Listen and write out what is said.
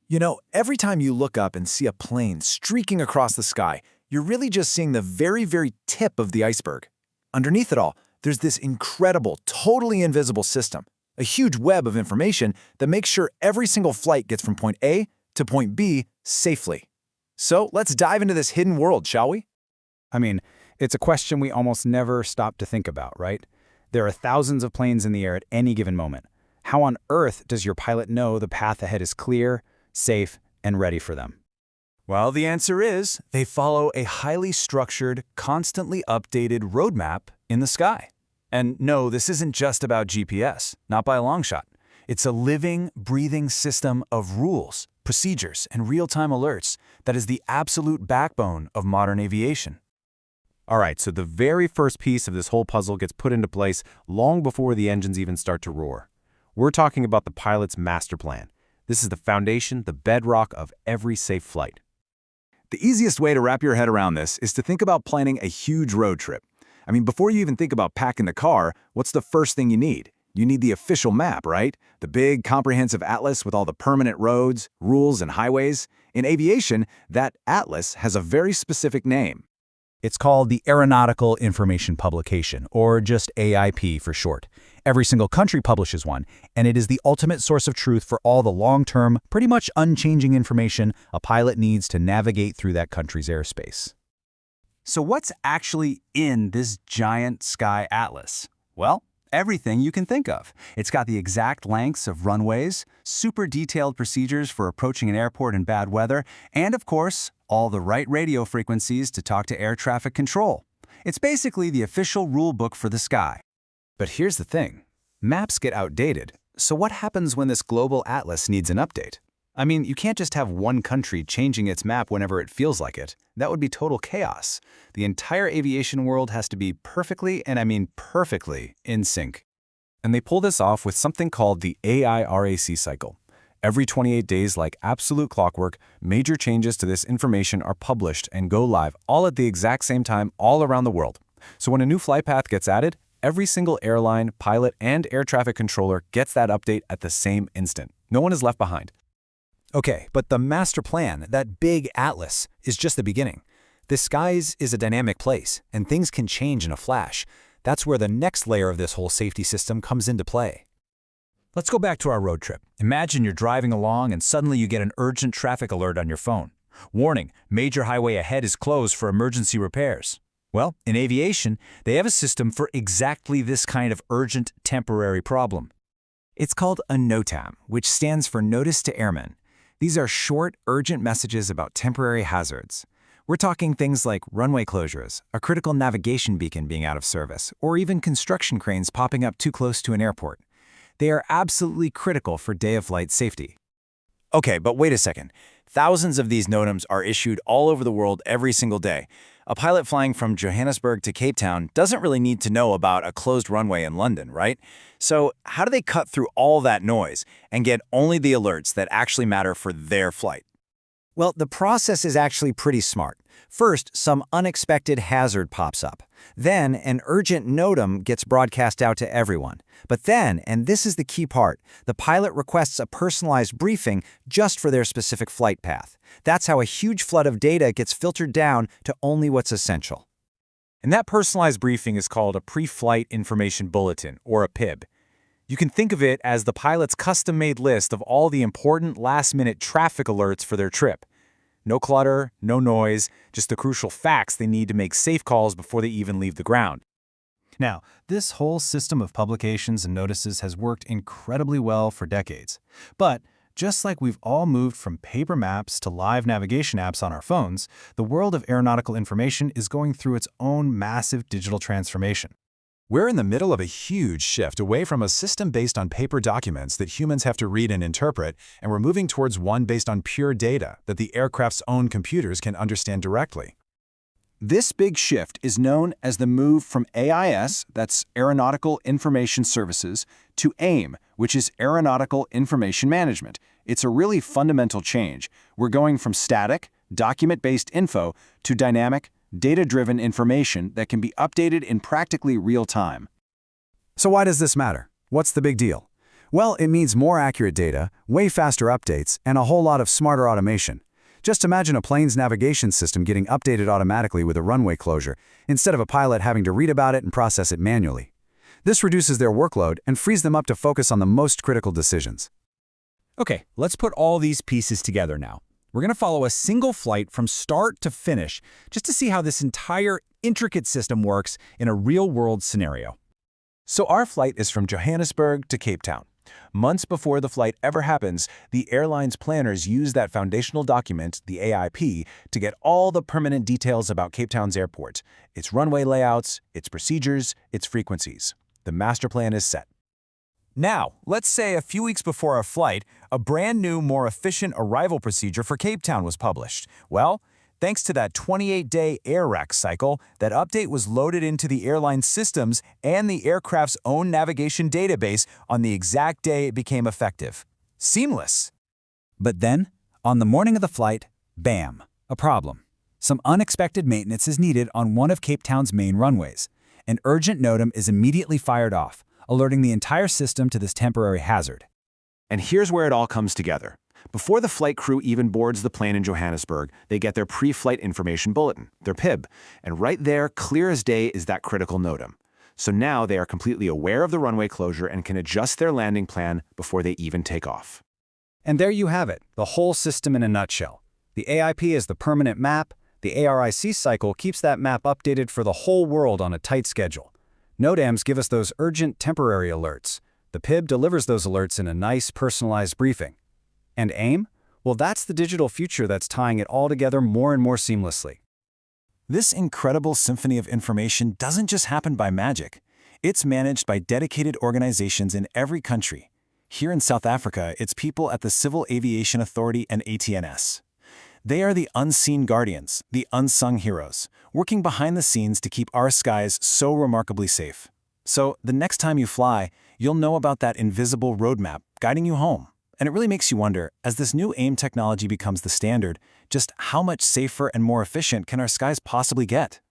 You know, every time you look up and see a plane streaking across the sky, you're really just seeing the very tip of the iceberg. Underneath it all, there's this incredible, totally invisible system, a huge web of information that makes sure every single flight gets from point A to point B safely. So let's dive into this hidden world, shall we? I mean, it's a question we almost never stop to think about, right? There are thousands of planes in the air at any given moment. How on earth does your pilot know the path ahead is clear, safe, and ready for them? Well, the answer is they follow a highly structured, constantly updated roadmap in the sky. And no, this isn't just about GPS, not by a long shot. It's a living, breathing system of rules, procedures, and real-time alerts that is the absolute backbone of modern aviation. All right, so the very first piece of this whole puzzle gets put into place long before the engines even start to roar. We're talking about the pilot's master plan. This is the foundation, the bedrock of every safe flight. The easiest way to wrap your head around this is to think about planning a huge road trip. I mean, before you even think about packing the car, what's the first thing you need? You need the official map, right? The big, comprehensive atlas with all the permanent roads, rules, and highways. In aviation, that atlas has a very specific name. It's called the Aeronautical Information Publication, or just AIP for short. Every single country publishes one, and it is the ultimate source of truth for all the long-term, pretty much unchanging information a pilot needs to navigate through that country's airspace. So what's actually in this giant sky atlas? Well, everything you can think of. It's got the exact lengths of runways, super detailed procedures for approaching an airport in bad weather, and of course, all the right radio frequencies to talk to air traffic control. It's basically the official rule book for the sky. But here's the thing. Maps get outdated, so what happens when this global atlas needs an update? I mean, you can't just have one country changing its map whenever it feels like it. That would be total chaos. The entire aviation world has to be perfectly, and I mean perfectly, in sync. And they pull this off with something called the AIRAC cycle. Every 28 days, like absolute clockwork, major changes to this information are published and go live all at the exact same time all around the world. So when a new flight path gets added, every single airline, pilot, and air traffic controller gets that update at the same instant. No one is left behind. Okay, but the master plan, that big atlas, is just the beginning. The skies is a dynamic place, and things can change in a flash. That's where the next layer of this whole safety system comes into play. Let's go back to our road trip. Imagine you're driving along and suddenly you get an urgent traffic alert on your phone. Warning, major highway ahead is closed for emergency repairs. Well, in aviation, they have a system for exactly this kind of urgent temporary problem. It's called a NOTAM, which stands for Notice to Airmen. These are short, urgent messages about temporary hazards. We're talking things like runway closures, a critical navigation beacon being out of service, or even construction cranes popping up too close to an airport. They are absolutely critical for day-of-flight safety. Okay, but wait a second. Thousands of these NOTAMs are issued all over the world every single day. A pilot flying from Johannesburg to Cape Town doesn't really need to know about a closed runway in London, right? So how do they cut through all that noise and get only the alerts that actually matter for their flight? Well, the process is actually pretty smart. First, some unexpected hazard pops up. Then, an urgent NOTAM gets broadcast out to everyone. But then, and this is the key part, the pilot requests a personalized briefing just for their specific flight path. That's how a huge flood of data gets filtered down to only what's essential. And that personalized briefing is called a Pre-Flight Information Bulletin, or a PIB. You can think of it as the pilot's custom-made list of all the important last-minute traffic alerts for their trip. No clutter, no noise, just the crucial facts they need to make safe calls before they even leave the ground. Now, this whole system of publications and notices has worked incredibly well for decades. But just like we've all moved from paper maps to live navigation apps on our phones, the world of aeronautical information is going through its own massive digital transformation. We're in the middle of a huge shift away from a system based on paper documents that humans have to read and interpret, and we're moving towards one based on pure data that the aircraft's own computers can understand directly. This big shift is known as the move from AIS, that's Aeronautical Information Services, to AIM, which is Aeronautical Information Management. It's a really fundamental change. We're going from static, document-based info to dynamic, data-driven information that can be updated in practically real time. So why does this matter? What's the big deal? Well, it means more accurate data, way faster updates, and a whole lot of smarter automation. Just imagine a plane's navigation system getting updated automatically with a runway closure, instead of a pilot having to read about it and process it manually. This reduces their workload and frees them up to focus on the most critical decisions. Okay, let's put all these pieces together now. We're going to follow a single flight from start to finish just to see how this entire intricate system works in a real-world scenario. So our flight is from Johannesburg to Cape Town. Months before the flight ever happens, the airline's planners use that foundational document, the AIP, to get all the permanent details about Cape Town's airport, its runway layouts, its procedures, its frequencies. The master plan is set. Now, let's say a few weeks before our flight, a brand new, more efficient arrival procedure for Cape Town was published. Well, thanks to that 28-day air rack cycle, that update was loaded into the airline's systems and the aircraft's own navigation database on the exact day it became effective. Seamless. But then, on the morning of the flight, bam, a problem. Some unexpected maintenance is needed on one of Cape Town's main runways. An urgent NOTAM is immediately fired off, alerting the entire system to this temporary hazard. And here's where it all comes together. Before the flight crew even boards the plane in Johannesburg, they get their pre-flight information bulletin, their PIB, and right there, clear as day, is that critical NOTAM. So now they are completely aware of the runway closure and can adjust their landing plan before they even take off. And there you have it, the whole system in a nutshell. The AIP is the permanent map. The ARIC cycle keeps that map updated for the whole world on a tight schedule. NOTAMs give us those urgent temporary alerts. The PIB delivers those alerts in a nice personalized briefing. And AIM? Well, that's the digital future that's tying it all together more and more seamlessly. This incredible symphony of information doesn't just happen by magic. It's managed by dedicated organizations in every country. Here in South Africa, it's people at the Civil Aviation Authority and ATNS. They are the unseen guardians, the unsung heroes, working behind the scenes to keep our skies so remarkably safe. So the next time you fly, you'll know about that invisible roadmap guiding you home. And it really makes you wonder, as this new AIM technology becomes the standard, just how much safer and more efficient can our skies possibly get?